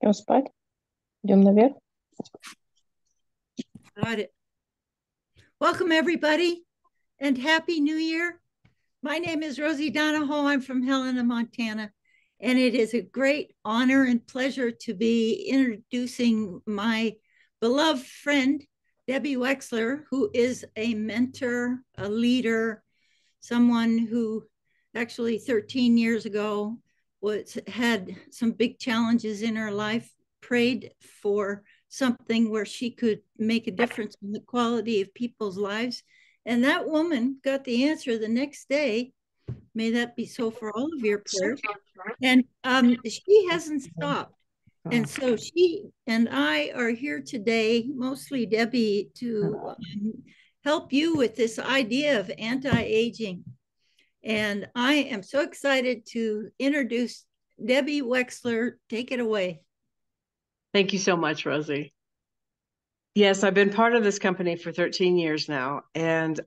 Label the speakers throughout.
Speaker 1: Идем спать, идем наверх.
Speaker 2: Got it. Welcome, everybody, and Happy New Year. My name is Rosie Donahoe. I'm from Helena, Montana, and it is a great honor and pleasure to be introducing my beloved friend, Debbie Wexler, who is a mentor, a leader, someone who actually 13 years ago had some big challenges in her life, prayed for something where she could make a difference in the quality of people's lives. And that woman got the answer the next day. May that be so for all of your prayers. And she hasn't stopped. And so she and I are here today, mostly Debbie, to help you with this idea of anti aging. And I am so excited to introduce Debbie Wexler. Take it away.
Speaker 3: Thank you so much, Rosie. Yes, I've been part of this company for 13 years now, and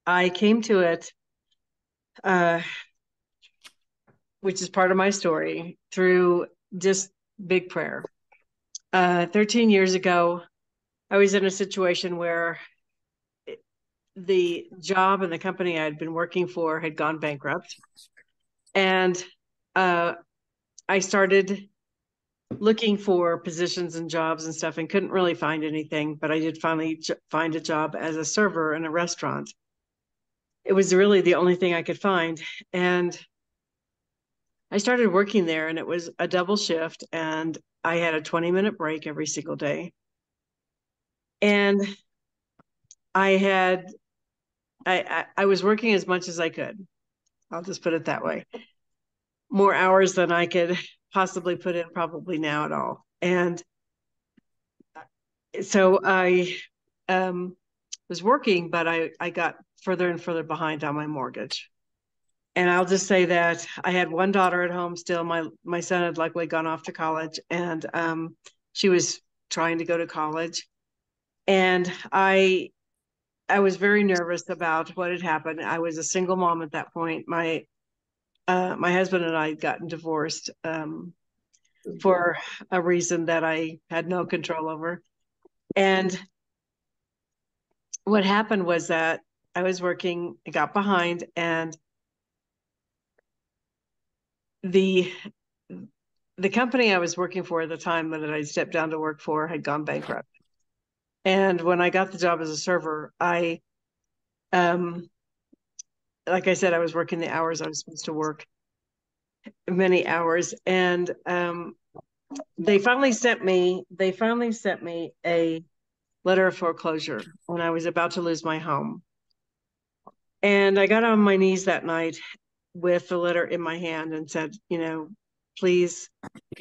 Speaker 3: I came to it, which is part of my story, through just big prayer. 13 years ago, I was in a situation where the job and the company I had been working for had gone bankrupt. And I started looking for positions and jobs and stuff and couldn't really find anything, but I did finally find a job as a server in a restaurant. It was really the only thing I could find. And I started working there, and it was a double shift, and I had a 20-minute break every single day. And I was working as much as I could. I'll just put it that way. More hours than I could possibly put in probably now at all. And so I was working, but I got further and further behind on my mortgage. And I'll just say that I had one daughter at home still. My son had luckily gone off to college, and she was trying to go to college. And I was very nervous about what had happened. I was a single mom at that point. My husband and I had gotten divorced for a reason that I had no control over. And what happened was that I was working, I got behind, and the company I was working for at the time that I stepped down to work for had gone bankrupt. And when I got the job as a server, like I said, I was working the hours I was supposed to work, many hours. And they finally sent me a letter of foreclosure when I was about to lose my home. And I got on my knees that night with the letter in my hand and said, please,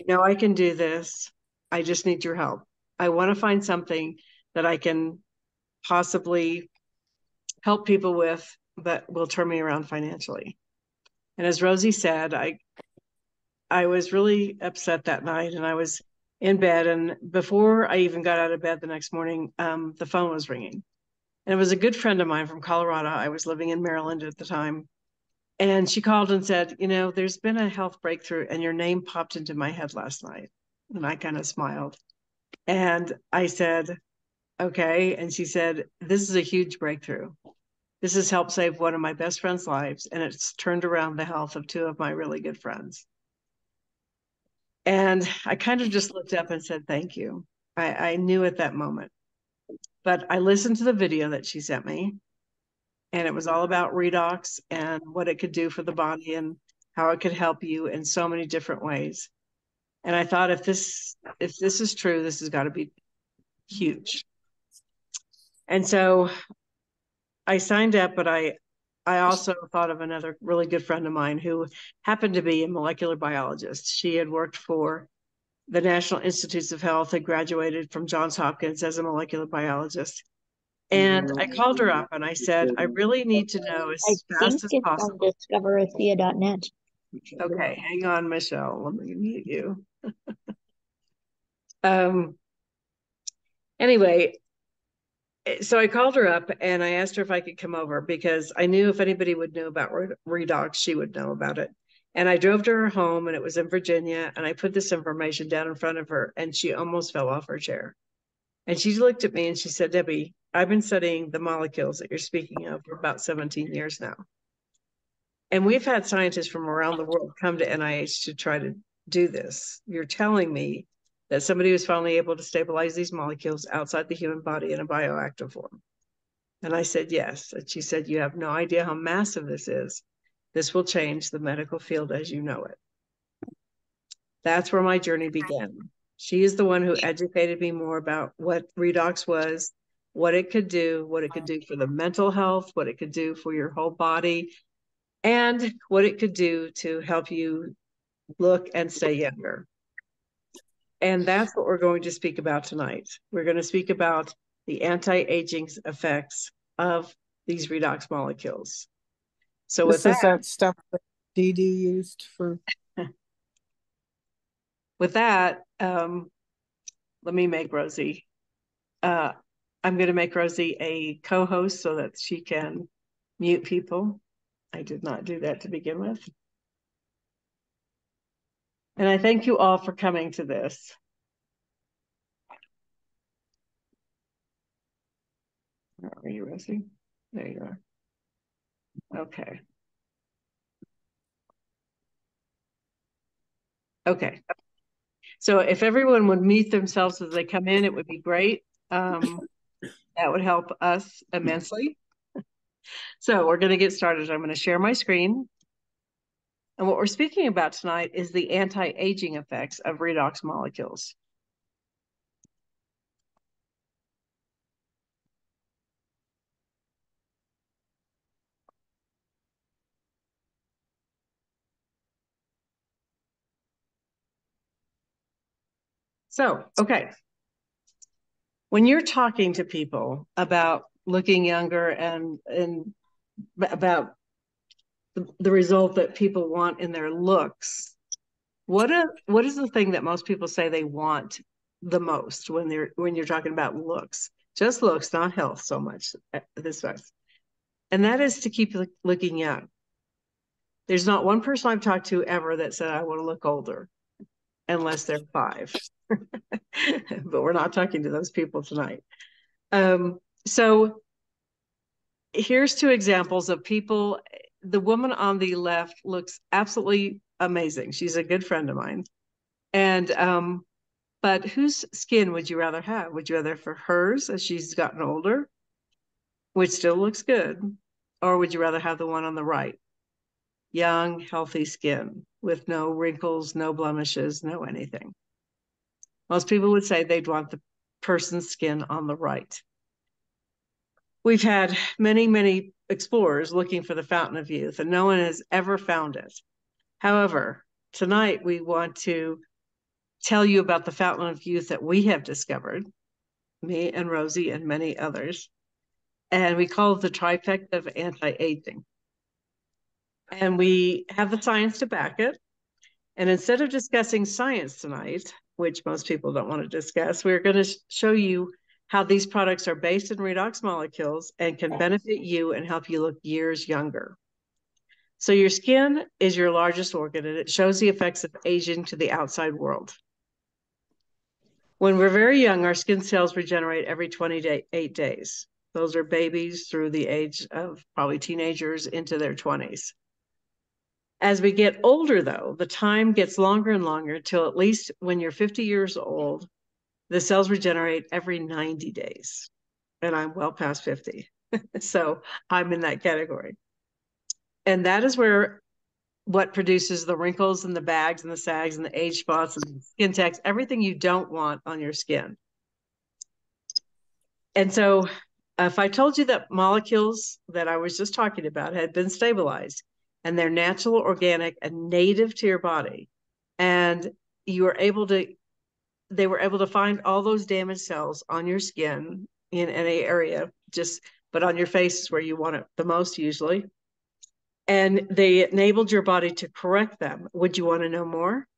Speaker 3: I can do this. I just need your help. I want to find something that I can possibly help people with that will turn me around financially. And as Rosie said, I was really upset that night, and I was in bed. And before I even got out of bed the next morning, the phone was ringing. And it was a good friend of mine from Colorado. I was living in Maryland at the time. And she called and said, there's been a health breakthrough, and your name popped into my head last night. And I kind of smiled. And I said, okay. And she said, this is a huge breakthrough. This has helped save one of my best friends' lives, and it's turned around the health of two of my really good friends. And I kind of just looked up and said, thank you. I knew at that moment. But I listened to the video that she sent me, and it was all about redox and what it could do for the body and how it could help you in so many different ways. And I thought, if this is true, this has got to be huge. And so I signed up, but I also thought of another really good friend of mine who happened to be a molecular biologist. She had worked for the National Institutes of Health, had graduated from Johns Hopkins as a molecular biologist. And I called her up and I said, I really need to know
Speaker 1: I
Speaker 3: as
Speaker 1: think
Speaker 3: fast as
Speaker 1: it's on
Speaker 3: possible.
Speaker 1: discoverasea.net.
Speaker 3: Okay, hang on, Michelle. Let me mute you. um, anyway, so I called her up and I asked her if I could come over, because I knew if anybody would know about redox, she would know about it. And I drove to her home, and it was in Virginia, and I put this information down in front of her, and she almost fell off her chair. And she looked at me and she said, Debbie, I've been studying the molecules that you're speaking of for about 17 years now. And we've had scientists from around the world come to NIH to try to do this. You're telling me that somebody was finally able to stabilize these molecules outside the human body in a bioactive form. And I said, yes. And she said, you have no idea how massive this is. This will change the medical field as you know it. That's where my journey began. She is the one who educated me more about what redox was, what it could do for the mental health, what it could do for your whole body, and what it could do to help you look and stay younger. And that's what we're going to speak about tonight. We're going to speak about the anti-aging effects of these redox molecules. So
Speaker 4: This is that stuff that Dee Dee used for.
Speaker 3: With that, let me make Rosie. I'm going to make Rosie a co-host so that she can mute people. I did not do that to begin with. And I thank you all for coming to this. Where are you, Rosie? There you are. Okay. Okay. So if everyone would mute themselves as they come in, it would be great. That would help us immensely. So we're going to get started. I'm going to share my screen. And what we're speaking about tonight is the anti-aging effects of redox molecules. So, okay. When you're talking to people about looking younger and about the result that people want in their looks, what is the thing that most people say they want the most when you're talking about looks? Just looks, not health so much. This was, and that is to keep looking young. There's not one person I've talked to ever that said I want to look older, unless they're 5. But we're not talking to those people tonight. So here's 2 examples of people. The woman on the left looks absolutely amazing. She's a good friend of mine. And but whose skin would you rather have? Would you rather for hers as she's gotten older, which still looks good, or would you rather have the one on the right? Young, healthy skin with no wrinkles, no blemishes, no anything. Most people would say they'd want the person's skin on the right. We've had many, many explorers looking for the fountain of youth, and no one has ever found it. However, tonight we want to tell you about the fountain of youth that we have discovered, me and Rosie and many others, and we call it the trifecta of anti-aging. And we have the science to back it. And instead of discussing science tonight, which most people don't want to discuss, we're going to show you how these products are based in redox molecules and can benefit you and help you look years younger. So your skin is your largest organ, and it shows the effects of aging to the outside world. When we're very young, our skin cells regenerate every 28 days. Those are babies through the age of probably teenagers into their 20s. As we get older, though, the time gets longer and longer till at least when you're 50 years old, the cells regenerate every 90 days. And I'm well past 50. So I'm in that category. And that is where what produces the wrinkles and the bags and the sags and the age spots and the skin tags, everything you don't want on your skin. And so if I told you that molecules that I was just talking about had been stabilized and they're natural, organic, and native to your body, and you were able to, they were able to find all those damaged cells on your skin in any area, but on your face is where you want it the most usually. And they enabled your body to correct them. Would you want to know more?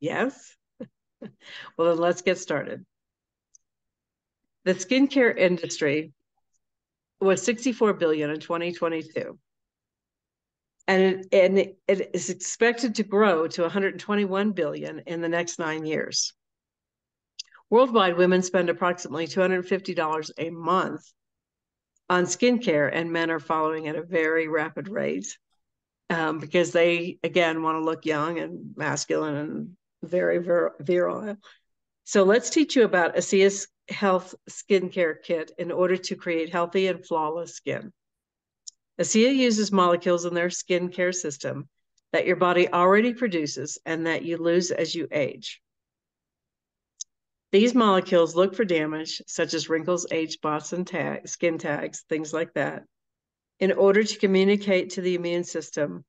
Speaker 3: Yes? Well, then let's get started. The skincare industry was $64 billion in 2022. And it is expected to grow to 121 billion in the next 9 years. Worldwide, women spend approximately $250 a month on skincare, and men are following at a very rapid rate because they, again, want to look young and masculine and very virile. So let's teach you about Asea's Health Skincare Kit in order to create healthy and flawless skin. Asea uses molecules in their skincare system that your body already produces and that you lose as you age. These molecules look for damage, such as wrinkles, age spots, and skin tags, things like that, in order to communicate to the immune system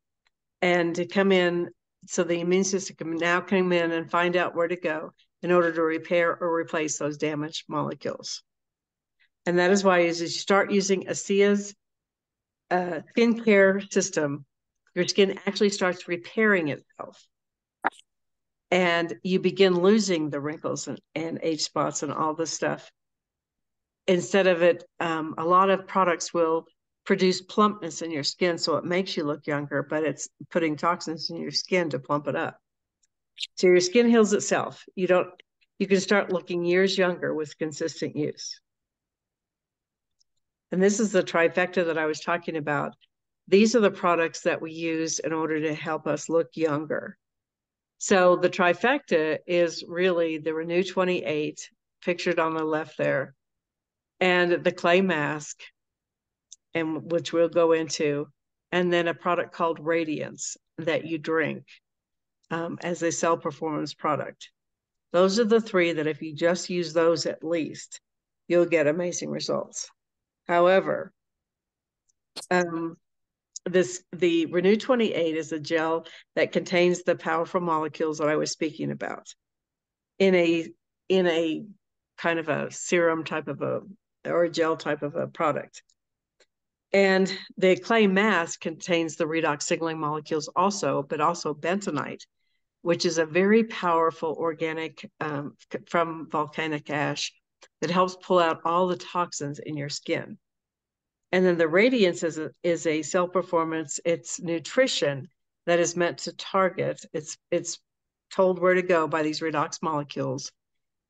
Speaker 3: and to come in, so the immune system can now come in and find out where to go in order to repair or replace those damaged molecules. And that is why as you start using Asea's skincare system, your skin actually starts repairing itself. And you begin losing the wrinkles and age spots and all this stuff. Instead of it, a lot of products will produce plumpness in your skin, so it makes you look younger, but it's putting toxins in your skin to plump it up. So your skin heals itself. You can start looking years younger with consistent use. And this is the trifecta that I was talking about. These are the products that we use in order to help us look younger. So the trifecta is really the Renew 28, pictured on the left there, and the clay mask, and which we'll go into, and then a product called Radiance that you drink as a cell performance product. Those are the three that if you just use those at least, you'll get amazing results. However, the Renew 28 is a gel that contains the powerful molecules that I was speaking about in a kind of a serum type of or a gel type of a product. And the clay mask contains the redox signaling molecules also, but also bentonite, which is a very powerful organic from volcanic ash that helps pull out all the toxins in your skin. And then the Radiance is a cell performance, it's nutrition that is meant to target, it's told where to go by these redox molecules.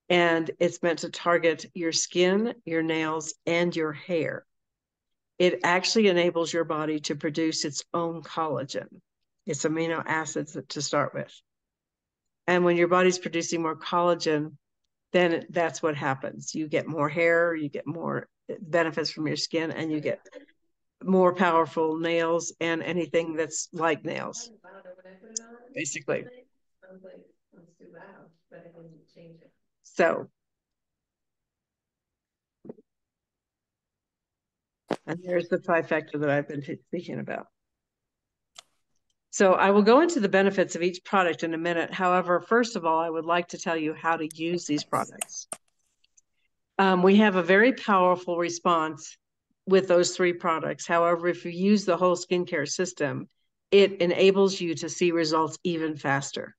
Speaker 3: And it's meant to target your skin, your nails, and your hair. It actually enables your body to produce its own collagen. It's amino acids to start with. And when your body's producing more collagen, then that's what happens. You get more hair, you get more benefits from your skin, and you get more powerful nails and anything that's like nails, basically. So, and there's the trifecta that I've been speaking about. So I will go into the benefits of each product in a minute. However, first of all, I would like to tell you how to use these products. We have a very powerful response with those three products. However, if you use the whole skincare system, it enables you to see results even faster.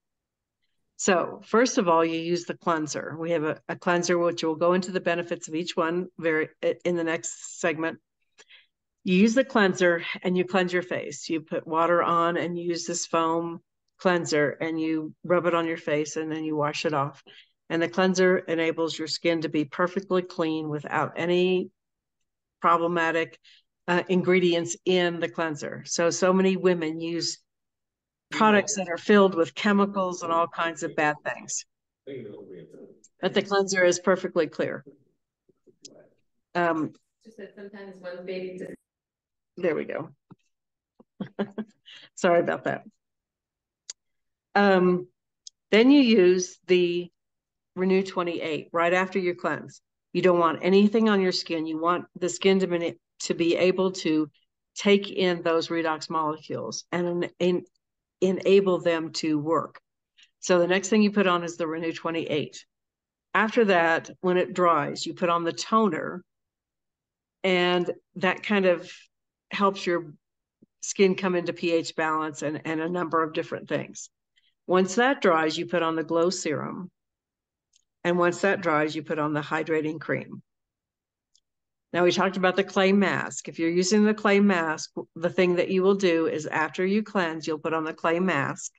Speaker 3: So first of all, you use the cleanser. We have a cleanser, which will go into the benefits of each one in the next segment. You use the cleanser and you cleanse your face. You put water on and you use this foam cleanser and you rub it on your face and then you wash it off. And the cleanser enables your skin to be perfectly clean without any problematic ingredients in the cleanser. So many women use products that are filled with chemicals and all kinds of bad things. But the cleanser is perfectly clear.
Speaker 5: Just that sometimes one baby just...
Speaker 3: There we go. Sorry about that. Then you use the Renew 28 right after your cleanse. You don't want anything on your skin. You want the skin to be able to take in those redox molecules and enable them to work. So the next thing you put on is the Renew 28. After that, when it dries, you put on the toner, and that kind of helps your skin come into pH balance and a number of different things. Once that dries, you put on the glow serum. And once that dries, you put on the hydrating cream. Now we talked about the clay mask. If you're using the clay mask, the thing that you will do is after you cleanse, you'll put on the clay mask.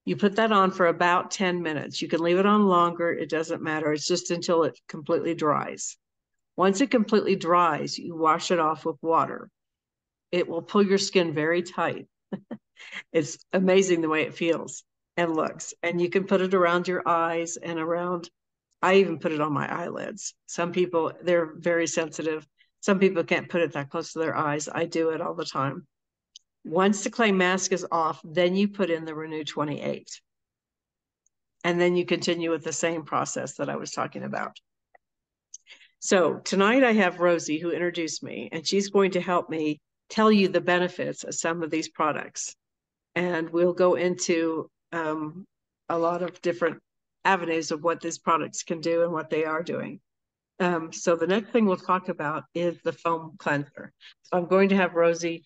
Speaker 3: You put that on for about 10 minutes. You can leave it on longer. It doesn't matter. It's just until it completely dries. Once it completely dries, you wash it off with water. It will pull your skin very tight. It's amazing the way it feels and looks. And you can put it around your eyes and around, I even put it on my eyelids. Some people, they're very sensitive. Some people can't put it that close to their eyes. I do it all the time. Once the clay mask is off, then you put in the Renew 28. And then you continue with the same process that I was talking about. So tonight I have Rosie who introduced me, and she's going to help me tell you the benefits of some of these products. And we'll go into a lot of different avenues of what these products can do and what they are doing. So the next thing we'll talk about is the foam cleanser. So I'm going to have Rosie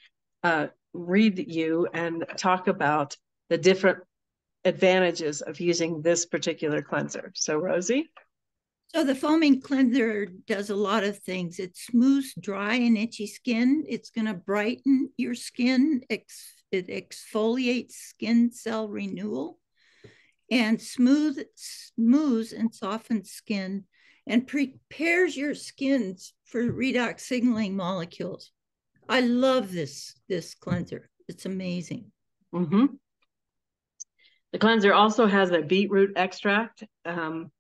Speaker 3: read you and talk about the different advantages of using this particular cleanser. So Rosie?
Speaker 2: So the foaming cleanser does a lot of things. It smooths dry and itchy skin. It's going to brighten your skin. It exfoliates skin cell renewal and smooths and softens skin and prepares your skin for redox signaling molecules. I love this cleanser. It's amazing.
Speaker 3: Mm-hmm. The cleanser also has a beetroot extract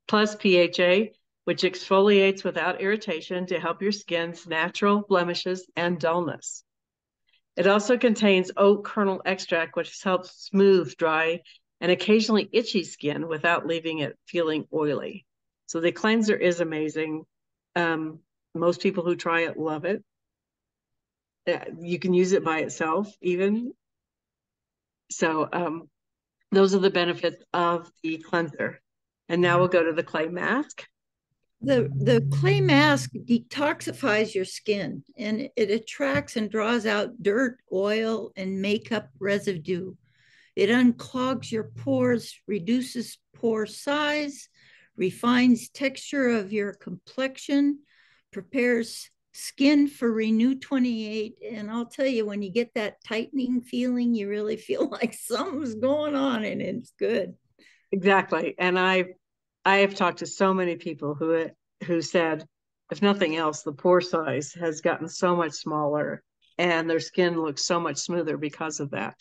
Speaker 3: plus PHA, which exfoliates without irritation to help your skin's natural blemishes and dullness. It also contains oat kernel extract, which helps smooth, dry, and occasionally itchy skin without leaving it feeling oily. So the cleanser is amazing. Most people who try it love it. You can use it by itself even. So those are the benefits of the cleanser. And now we'll go to the clay mask.
Speaker 2: The clay mask detoxifies your skin, and it attracts and draws out dirt, oil, and makeup residue. It unclogs your pores, reduces pore size, refines texture of your complexion, prepares skin for Renew 28. And I'll tell you, when you get that tightening feeling, you really feel like something's going on, and it's good.
Speaker 3: Exactly. And I have talked to so many people who said, if nothing else, the pore size has gotten so much smaller and their skin looks so much smoother because of that.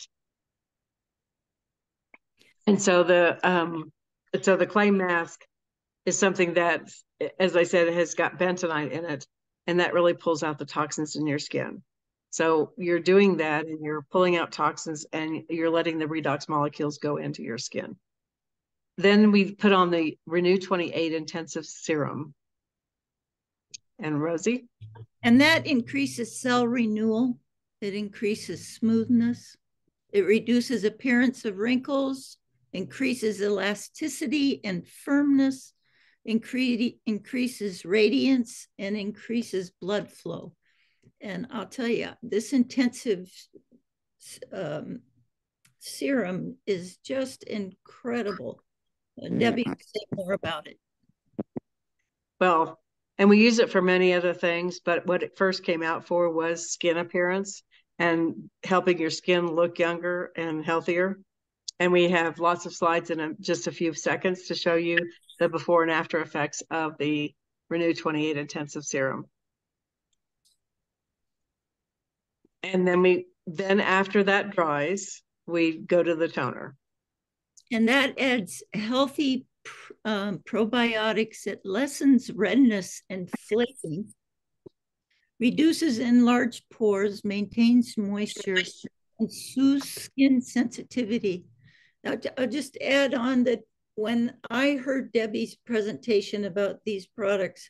Speaker 3: And so the clay mask is something that, as I said, has got bentonite in it, and that really pulls out the toxins in your skin. So you're doing that and you're pulling out toxins and you're letting the redox molecules go into your skin. Then we put on the Renew 28 Intensive Serum. And Rosie?
Speaker 2: And that increases cell renewal. It increases smoothness. It reduces appearance of wrinkles, increases elasticity and firmness, increases radiance, and increases blood flow. And I'll tell you, this intensive serum is just incredible. Debbie will say more about it.
Speaker 3: Well, and we use it for many other things, but what it first came out for was skin appearance and helping your skin look younger and healthier. And we have lots of slides in just a few seconds to show you the before and after effects of the Renew 28 Intensive Serum. And then after that dries, we go to the toner.
Speaker 2: And that adds healthy probiotics. It lessens redness and flaking, reduces enlarged pores, maintains moisture, and soothes skin sensitivity. Now, I'll just add on that when I heard Debbie's presentation about these products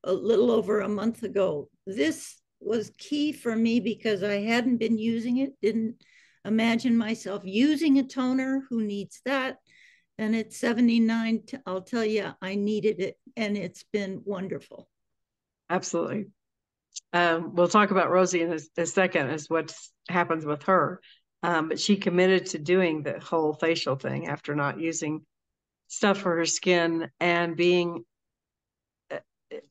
Speaker 2: a little over a month ago, this was key for me because I hadn't been using it, didn't imagine myself using a toner. Who needs that? And at 79, I'll tell you, I needed it, and it's been wonderful.
Speaker 3: Absolutely. We'll talk about Rosie in a second as what happens with her. But she committed to doing the whole facial thing after not using stuff for her skin and being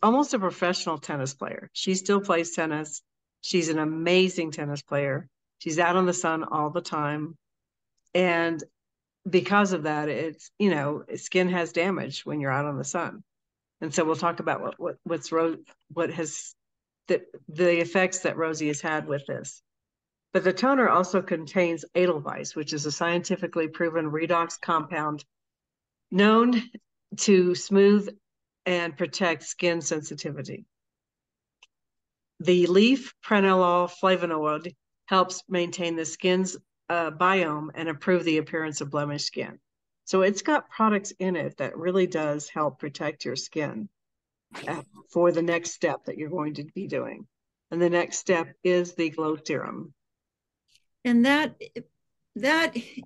Speaker 3: almost a professional tennis player. She still plays tennis. She's an amazing tennis player. She's out in the sun all the time. And because of that, it's, you know, skin has damage when you're out on the sun. And so we'll talk about what has the effects that Rosie has had with this. But the toner also contains edelweiss, which is a scientifically proven redox compound known to smooth and protect skin sensitivity. The leaf pranolol flavonoid helps maintain the skin's biome and improve the appearance of blemished skin. So it's got products in it that really does help protect your skin for the next step that you're going to be doing. And the next step is the glow serum.
Speaker 2: And that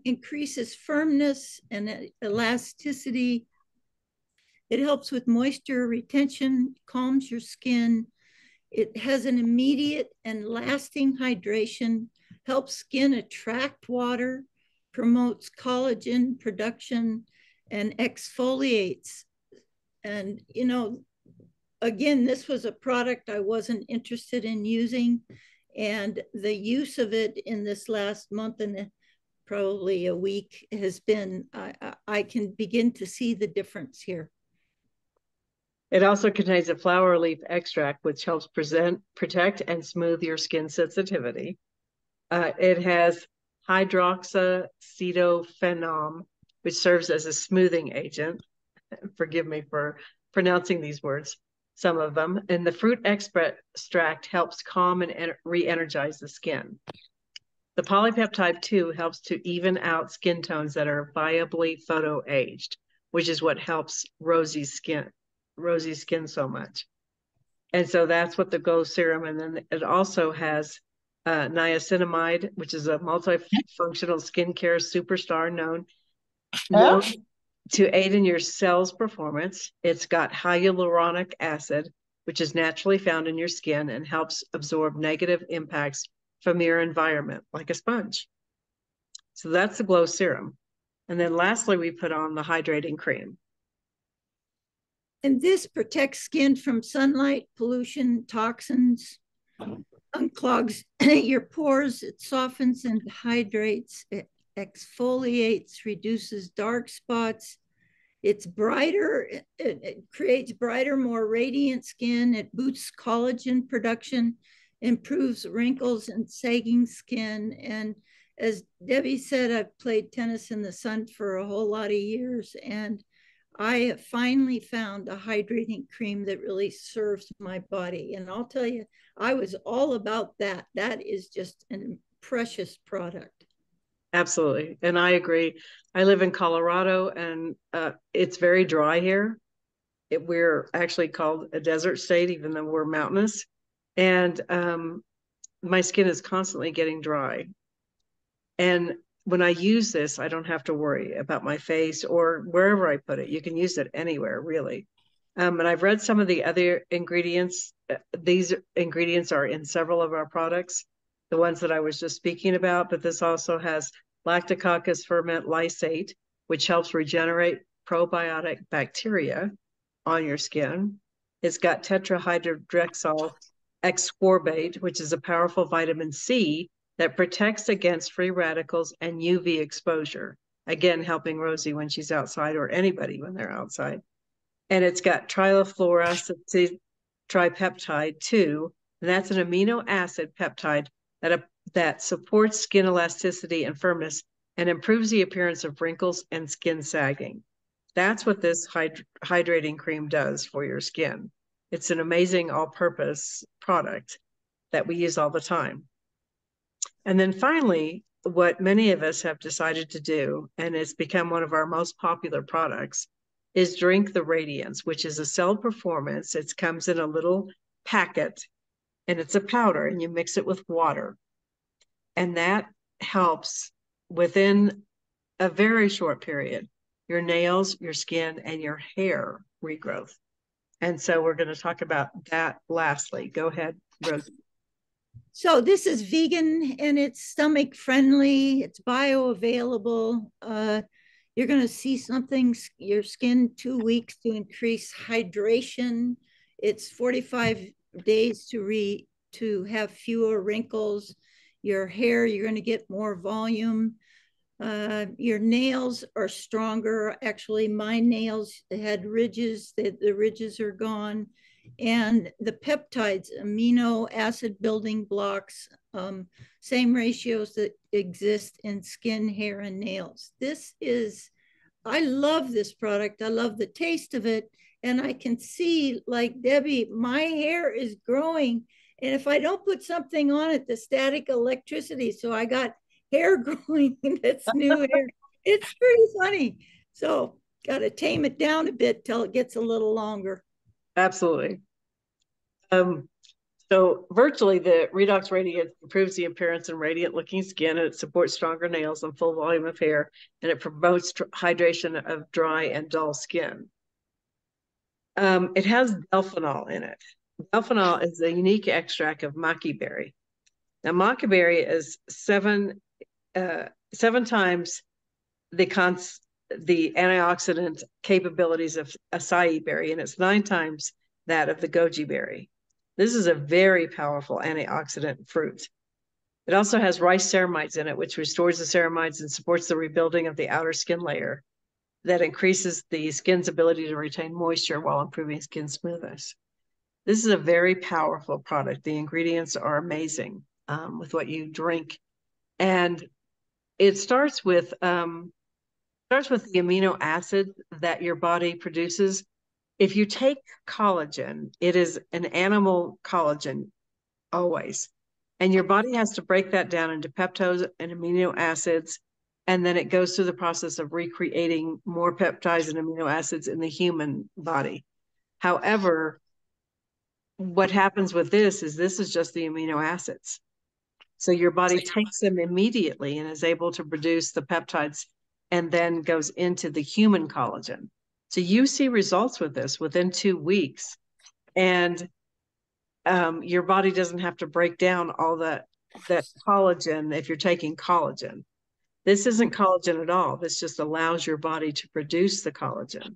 Speaker 2: increases firmness and elasticity. It helps with moisture retention, calms your skin. It has an immediate and lasting hydration, helps skin attract water, promotes collagen production, and exfoliates. And, you know, again, this was a product I wasn't interested in using. And the use of it in this last month and probably a week has been, I can begin to see the difference here.
Speaker 3: It also contains a flower leaf extract, which helps protect and smooth your skin sensitivity. It has hydroxyacetophenone, which serves as a smoothing agent. Forgive me for pronouncing these words, some of them. And the fruit extract helps calm and re-energize the skin. The polypeptide 2 helps to even out skin tones that are viably photo-aged, which is what helps Rosie's skin so much. And so that's what the Glow Serum, and then it also has niacinamide, which is a multifunctional skincare superstar known to aid in your cell's performance. It's got hyaluronic acid, which is naturally found in your skin and helps absorb negative impacts from your environment like a sponge. So that's the Glow Serum. And then lastly, we put on the hydrating cream.
Speaker 2: And this protects skin from sunlight, pollution, toxins, unclogs your pores, it softens and hydrates, it exfoliates, reduces dark spots. It's brighter, it creates brighter, more radiant skin. It boosts collagen production, improves wrinkles and sagging skin. And as Debbie said, I've played tennis in the sun for a whole lot of years, and I have finally found a hydrating cream that really serves my body. And I'll tell you, I was all about that. That is just a precious product.
Speaker 3: Absolutely. And I agree. I live in Colorado, and it's very dry here. We're actually called a desert state, even though we're mountainous. And my skin is constantly getting dry. And when I use this, I don't have to worry about my face or wherever I put it. You can use it anywhere, really. And I've read some of the other ingredients. These ingredients are in several of our products, the ones that I was just speaking about, but this also has lactococcus ferment lysate, which helps regenerate probiotic bacteria on your skin. It's got tetrahydroxyl ascorbate, which is a powerful vitamin C that protects against free radicals and UV exposure. Again, helping Rosie when she's outside, or anybody when they're outside. And it's got trilafluoracid tripeptide 2, and that's an amino acid peptide that supports skin elasticity and firmness and improves the appearance of wrinkles and skin sagging. That's what this hydrating cream does for your skin. It's an amazing all-purpose product that we use all the time. And then finally, what many of us have decided to do, and it's become one of our most popular products, is Drink the Radiance, which is a cell performance. It comes in a little packet, and it's a powder, and you mix it with water. And that helps within a very short period, your nails, your skin, and your hair regrowth. And so we're going to talk about that lastly. Go ahead, Rosie.
Speaker 2: So this is vegan and it's stomach friendly. It's bioavailable. You're going to see something, your skin 2 weeks to increase hydration. It's 45 days to have fewer wrinkles. Your hair, you're going to get more volume. Your nails are stronger. Actually, my nails had ridges. The ridges are gone. And the peptides, amino acid building blocks, same ratios that exist in skin, hair, and nails. I love this product. I love the taste of it. And I can see, like Debbie, my hair is growing. And if I don't put something on it, the static electricity. So I got hair growing that's new hair. It's pretty funny. So got to tame it down a bit till it gets a little longer.
Speaker 3: Absolutely. So virtually the Redox Radiant improves the appearance and radiant looking skin, and it supports stronger nails and full volume of hair, and it promotes hydration of dry and dull skin. It has delphinol in it. Delphinol is a unique extract of maki berry. Now, maki berry is seven times the antioxidant capabilities of acai berry, and it's 9 times that of the goji berry. This is a very powerful antioxidant fruit. It also has rice ceramides in it, which restores the ceramides and supports the rebuilding of the outer skin layer that increases the skin's ability to retain moisture while improving skin smoothness. This is a very powerful product. The ingredients are amazing with what you drink. And it starts with the amino acid that your body produces. If you take collagen, it is an animal collagen always. And your body has to break that down into peptides and amino acids. And then it goes through the process of recreating more peptides and amino acids in the human body. However, what happens with this is just the amino acids. So your body takes them immediately and is able to produce the peptides and then goes into the human collagen. So you see results with this within 2 weeks, and your body doesn't have to break down all that collagen if you're taking collagen. This isn't collagen at all. This just allows your body to produce the collagen.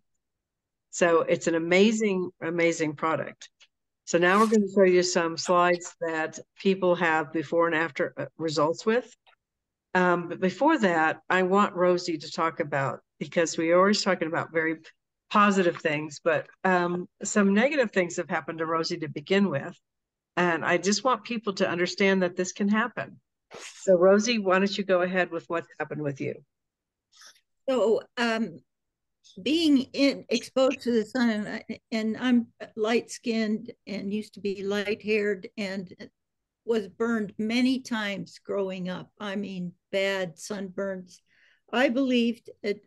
Speaker 3: So it's an amazing, amazing product. So now we're going to show you some slides that people have before and after results with. But before that, I want Rosie to talk about, because we're always talking about very positive things, but some negative things have happened to Rosie to begin with. And I just want people to understand that this can happen. So Rosie, why don't you go ahead with what's happened with you?
Speaker 2: So being exposed to the sun, and I'm light skinned and used to be light haired and was burned many times growing up. I mean, bad sunburns. I believed at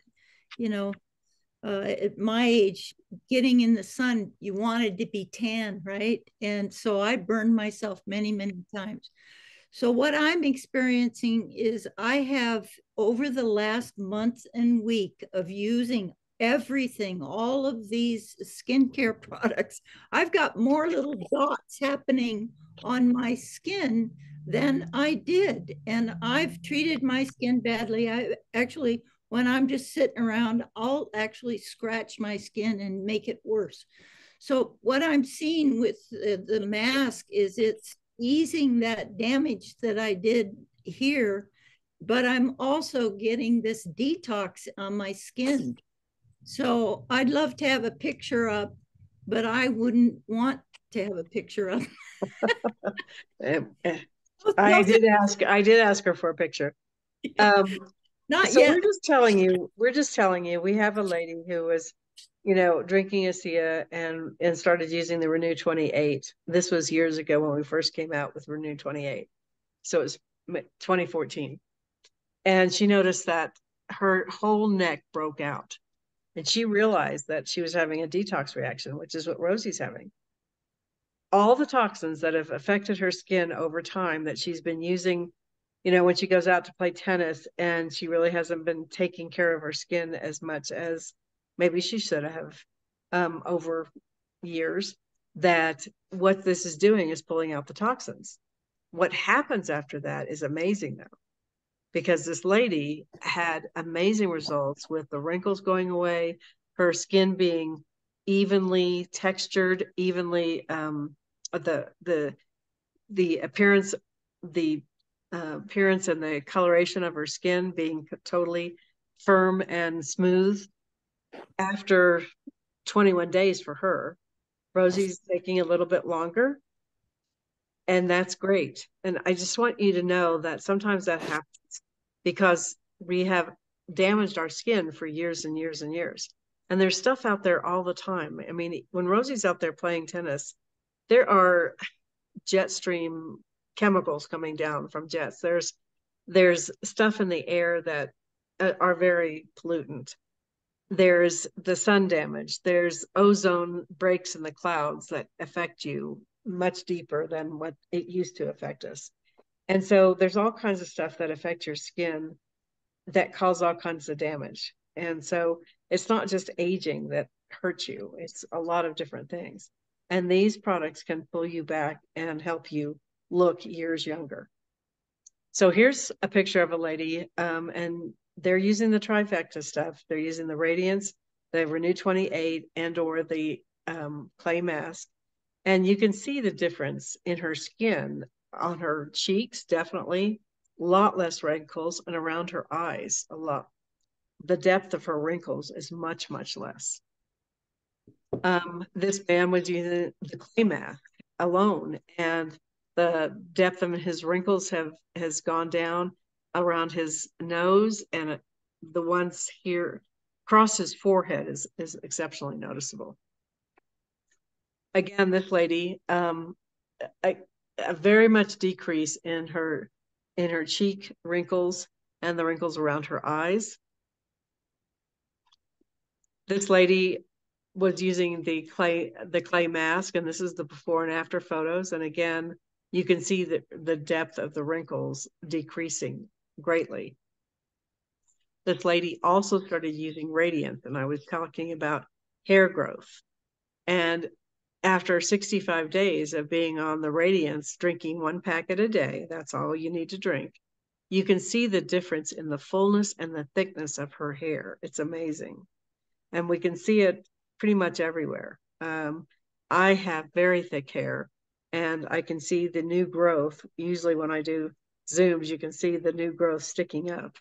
Speaker 2: my age, getting in the sun, you wanted to be tan, right? And so I burned myself many, many times. So what I'm experiencing is I have, over the last month and week of using everything, all of these skincare products, I've got more little dots happening on my skin than I did. And I've treated my skin badly. I actually, when I'm just sitting around, I'll actually scratch my skin and make it worse. So what I'm seeing with the mask is it's easing that damage that I did here, but I'm also getting this detox on my skin. So I'd love to have a picture up, but I wouldn't want to have a picture up.
Speaker 3: I did ask her for a picture.
Speaker 2: Not
Speaker 3: so
Speaker 2: yet.
Speaker 3: we're just telling you, we have a lady who was, drinking Asea and started using the Renew 28. This was years ago when we first came out with Renew 28. So it was 2014. And she noticed that her whole neck broke out. And she realized that she was having a detox reaction, which is what Rosie's having. All the toxins that have affected her skin over time that she's been using, when she goes out to play tennis, and she really hasn't been taking care of her skin as much as maybe she should have over years, that what this is doing is pulling out the toxins. What happens after that is amazing though, because this lady had amazing results with the wrinkles going away, her skin being evenly textured, evenly the appearance, the appearance and the coloration of her skin being totally firm and smooth after 21 days for her. Rosie's taking a little bit longer, and that's great. And I just want you to know that sometimes that happens because we have damaged our skin for years and years and years. And there's stuff out there all the time. I mean, when Rosie's out there playing tennis, there are jet stream chemicals coming down from jets. There's stuff in the air that are very pollutant. There's the sun damage. There's ozone breaks in the clouds that affect you much deeper than what it used to affect us. And so there's all kinds of stuff that affect your skin that cause all kinds of damage. And so it's not just aging that hurts you, it's a lot of different things. And these products can pull you back and help you look years younger. So here's a picture of a lady, and they're using the trifecta stuff. They're using the Radiance, the Renew 28, and or the clay mask. And you can see the difference in her skin, on her cheeks, definitely, a lot less wrinkles, and around her eyes, a lot. The depth of her wrinkles is much, much less. This man was using the clay mask alone, and the depth of his wrinkles has gone down around his nose, and the ones here across his forehead is exceptionally noticeable. Again, this lady, a very much decrease in her cheek wrinkles and the wrinkles around her eyes. This lady was using the clay mask, and this is the before and after photos. And again, you can see the depth of the wrinkles decreasing greatly. This lady also started using Radiance, and I was talking about hair growth. And after 65 days of being on the Radiance, drinking 1 packet a day, that's all you need to drink, you can see the difference in the fullness and the thickness of her hair. It's amazing. And we can see it pretty much everywhere. I have very thick hair, and I can see the new growth. Usually when I do Zooms, you can see the new growth sticking up.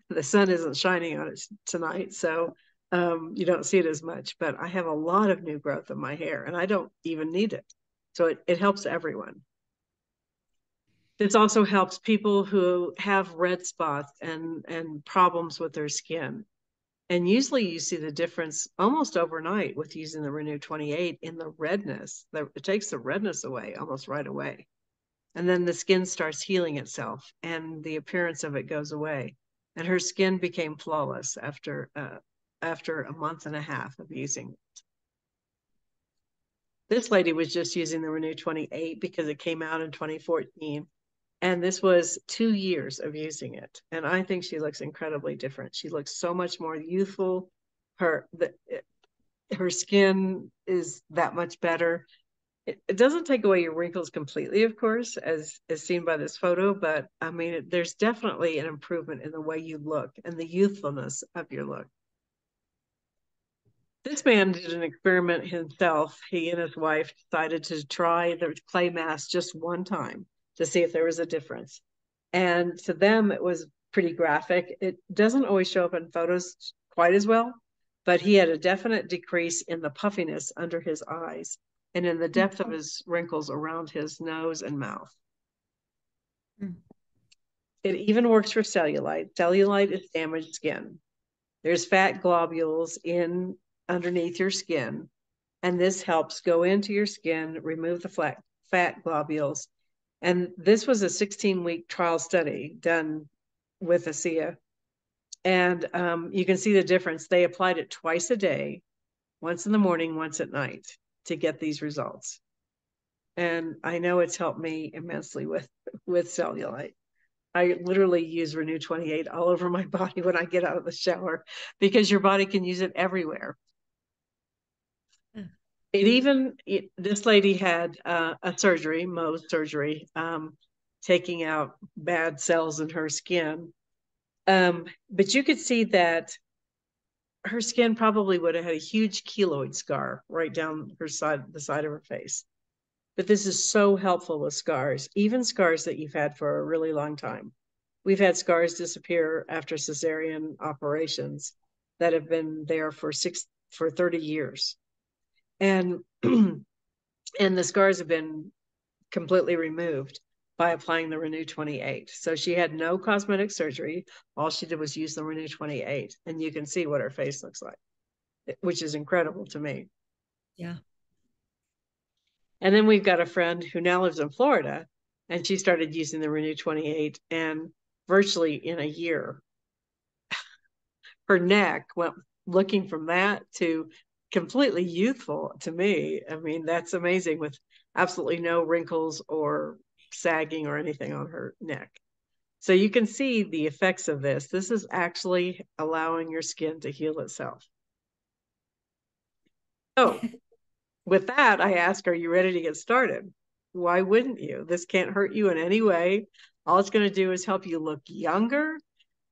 Speaker 3: The sun isn't shining on it tonight, so you don't see it as much, but I have a lot of new growth in my hair, and I don't even need it. So it helps everyone. This also helps people who have red spots and problems with their skin. And usually you see the difference almost overnight with using the Renew 28 in the redness. It takes the redness away almost right away. And then the skin starts healing itself and the appearance of it goes away. And her skin became flawless after a month and a half of using it. This lady was just using the Renew 28 because it came out in 2014. And this was 2 years of using it. And I think she looks incredibly different. She looks so much more youthful. Her skin is that much better. It doesn't take away your wrinkles completely, of course, as seen by this photo, but I mean, there's definitely an improvement in the way you look and the youthfulness of your look. This man did an experiment himself. He and his wife decided to try the clay mask just one time to see if there was a difference. And to them, it was pretty graphic. It doesn't always show up in photos quite as well, but he had a definite decrease in the puffiness under his eyes and in the depth of his wrinkles around his nose and mouth. It even works for cellulite. Cellulite is damaged skin. There's fat globules underneath your skin, and this helps go into your skin, remove the fat globules. And this was a 16-week trial study done with Asea. And you can see the difference. They applied it twice a day, once in the morning, once at night, to get these results. And I know it's helped me immensely with cellulite. I literally use Renew 28 all over my body when I get out of the shower because your body can use it everywhere. This lady had a surgery, Mohs surgery, taking out bad cells in her skin. But you could see that her skin probably would have had a huge keloid scar right down her side, the side of her face. But this is so helpful with scars, even scars that you've had for a really long time. We've had scars disappear after cesarean operations that have been there for 30 years. And and the scars have been completely removed by applying the Renew 28. So she had no cosmetic surgery. All she did was use the Renew 28. And you can see what her face looks like, which is incredible to me.
Speaker 2: Yeah.
Speaker 3: And then we've got a friend who now lives in Florida, and she started using the Renew 28, and virtually in a year, her neck went looking from that to completely youthful to me. I mean, that's amazing, with absolutely no wrinkles or sagging or anything on her neck. So you can see the effects of this. This is actually allowing your skin to heal itself. So with that, I ask, are you ready to get started? Why wouldn't you? This can't hurt you in any way. All it's going to do is help you look younger.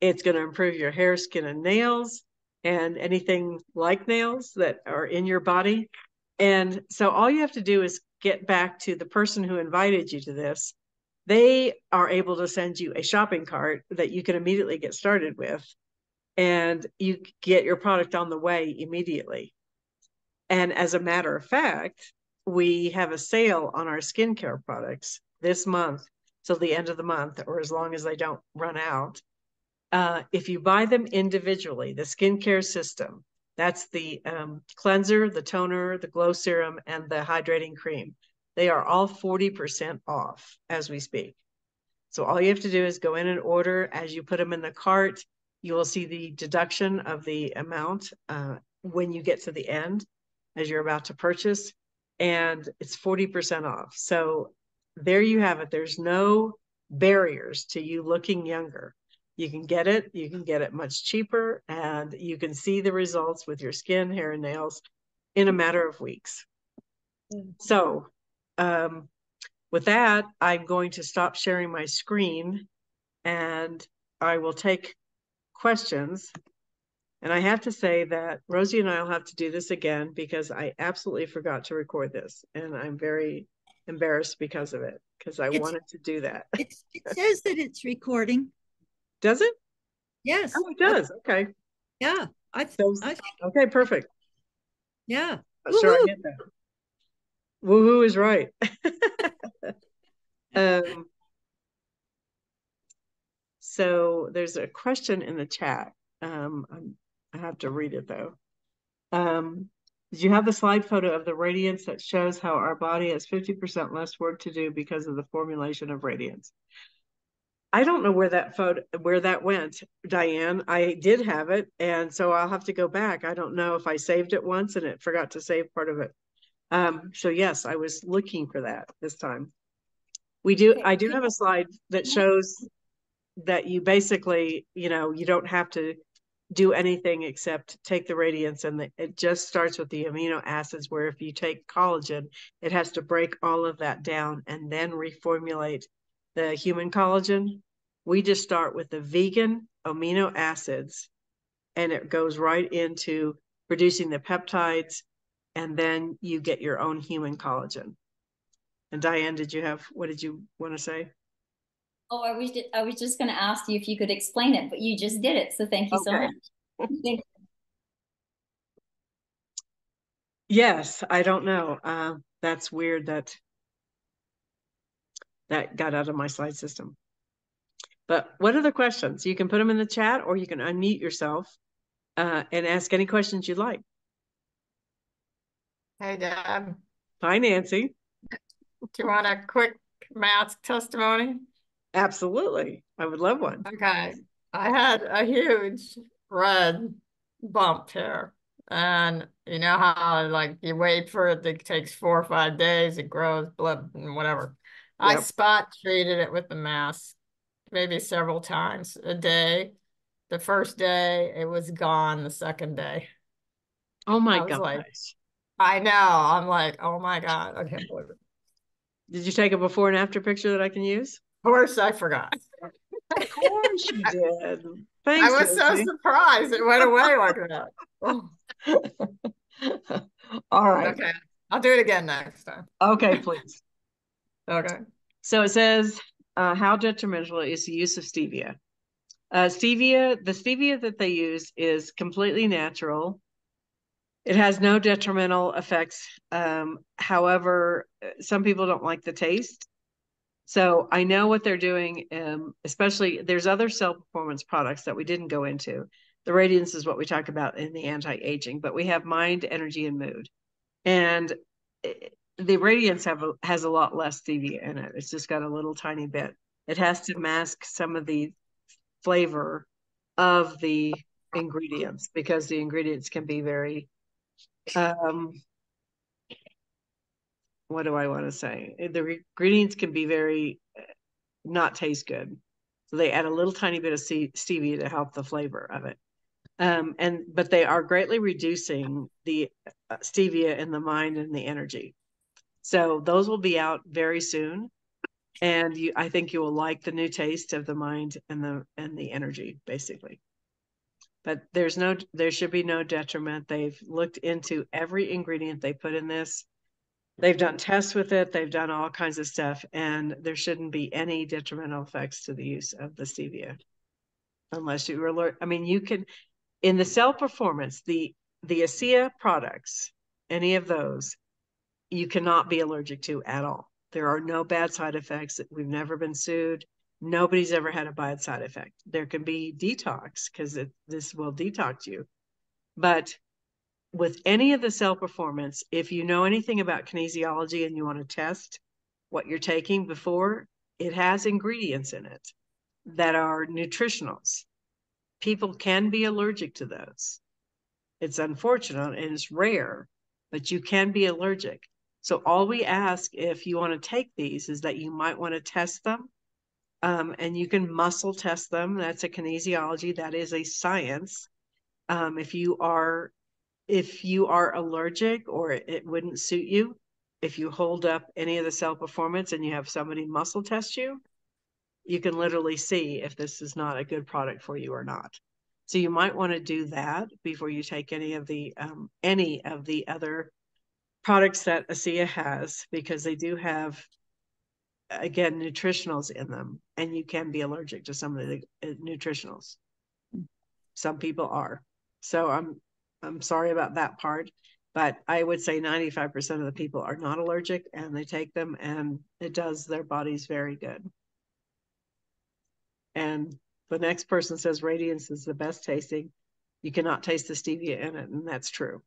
Speaker 3: It's going to improve your hair, skin, and nails, and anything like nails that are in your body. And so all you have to do is get back to the person who invited you to this. They are able to send you a shopping cart that you can immediately get started with, and you get your product on the way immediately. And as a matter of fact, we have a sale on our skincare products this month till the end of the month, or as long as they don't run out. If you buy them individually, the skincare system, that's the cleanser, the toner, the glow serum, and the hydrating cream. They are all 40% off as we speak. So all you have to do is go in and order. As you put them in the cart, you will see the deduction of the amount when you get to the end, as you're about to purchase, and it's 40% off. So there you have it. There's no barriers to you looking younger. You can get it much cheaper, and you can see the results with your skin, hair, and nails in a matter of weeks. So with that, I'm going to stop sharing my screen, and I will take questions. And I have to say that Rosie and I will have to do this again, because I absolutely forgot to record this. And I'm very embarrassed because of it, because I wanted to do that.
Speaker 2: It says that it's recording.
Speaker 3: Does it?
Speaker 2: Yes.
Speaker 3: Oh, it does. Okay.
Speaker 2: Yeah. I think,
Speaker 3: okay, perfect.
Speaker 2: yeah.
Speaker 3: I'm sure I hit that. Woohoo is right. So there's a question in the chat. I have to read it though. Did you have the slide photo of the radiance that shows how our body has 50% less work to do because of the formulation of radiance? I don't know where that went, Diane. I did have it, and so I'll have to go back. I don't know if I saved it once and it forgot to save part of it. So yes, I was looking for that this time. I do have a slide that shows that you basically, you don't have to do anything except take the radiance, and it just starts with the amino acids, where if you take collagen, it has to break all of that down and then reformulate the human collagen. We just start with the vegan amino acids, and it goes right into producing the peptides, and then you get your own human collagen. And Diane, what did you want to say?
Speaker 6: Oh, I was just going to ask you if you could explain it, but you just did it. So thank you so much.
Speaker 3: Yes, I don't know. That's weird that got out of my slide system. But what other questions? You can put them in the chat, or you can unmute yourself and ask any questions you'd like.
Speaker 7: Hey, Deb.
Speaker 3: Hi, Nancy.
Speaker 7: Do you want a quick math testimony?
Speaker 3: Absolutely. I would love one.
Speaker 7: Okay. I had a huge red bump here. And you know how like you wait for it, it takes 4 or 5 days, it grows, blood and whatever. Yep. I spot treated it with the mask maybe several times a day. The first day it was gone. The second day.
Speaker 3: Oh my gosh.
Speaker 7: Like, I know. I'm like, oh my God, I can't believe it.
Speaker 3: Did you take a before and after picture that I can use?
Speaker 7: Of course I forgot.
Speaker 3: Of course you did. Thanks,
Speaker 7: I was so
Speaker 3: Rosie.
Speaker 7: surprised it went away like that. Oh,
Speaker 3: All right.
Speaker 7: okay, I'll do it again next time.
Speaker 3: Okay, please.
Speaker 7: Okay.
Speaker 3: So it says, how detrimental is the use of stevia? The stevia that they use is completely natural. It has no detrimental effects. However, some people don't like the taste. So I know what they're doing, especially there's other cell performance products that we didn't go into. The radiance is what we talk about in the anti-aging, but we have mind, energy, and mood. And the radiance has a lot less stevia in it. It's just got a little tiny bit. It has to mask some of the flavor of the ingredients because the ingredients can be very, what do I want to say? The ingredients can be very not taste good. So they add a little tiny bit of stevia to help the flavor of it. But they are greatly reducing the stevia in the mind and the energy. So those will be out very soon. And I think you will like the new taste of the mind and the energy, basically. But there should be no detriment. They've looked into every ingredient they put in this. They've done tests with it. They've done all kinds of stuff, and there shouldn't be any detrimental effects to the use of the stevia, unless you alert. I mean, you can, in the cell performance, the Asea products, any of those, you cannot be allergic to at all. There are no bad side effects. We've never been sued. Nobody's ever had a bad side effect. There can be detox because this will detox you, but with any of the cell performance, if you know anything about kinesiology and you want to test what you're taking before, it has ingredients in it that are nutritionals. People can be allergic to those. It's unfortunate and it's rare, but you can be allergic. So all we ask if you want to take these is that you might want to test them. And you can muscle test them. That's a kinesiology. That is a science. If you are allergic or it wouldn't suit you, if you hold up any of the cell performance and you have somebody muscle test you, you can literally see if this is not a good product for you or not. So you might want to do that before you take any of the other products that Asea has, because they do have, again, nutritionals in them, and you can be allergic to some of the nutritionals. Some people are. So I'm sorry about that part, but I would say 95% of the people are not allergic and they take them and it does their bodies very good. And the next person says radiance is the best tasting. You cannot taste the stevia in it, and that's true.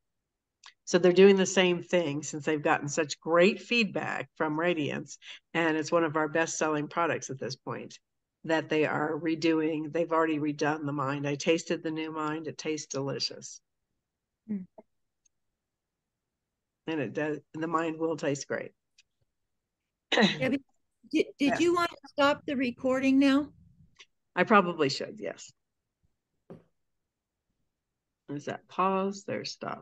Speaker 3: So they're doing the same thing since they've gotten such great feedback from Radiance, and it's one of our best-selling products at this point, that they are redoing. They've already redone the mind. I tasted the new mind. It tastes delicious. And it does. The mind will taste great.
Speaker 2: Debbie, did you want to stop the recording now?
Speaker 3: I probably should, yes. Is that pause? There's stop.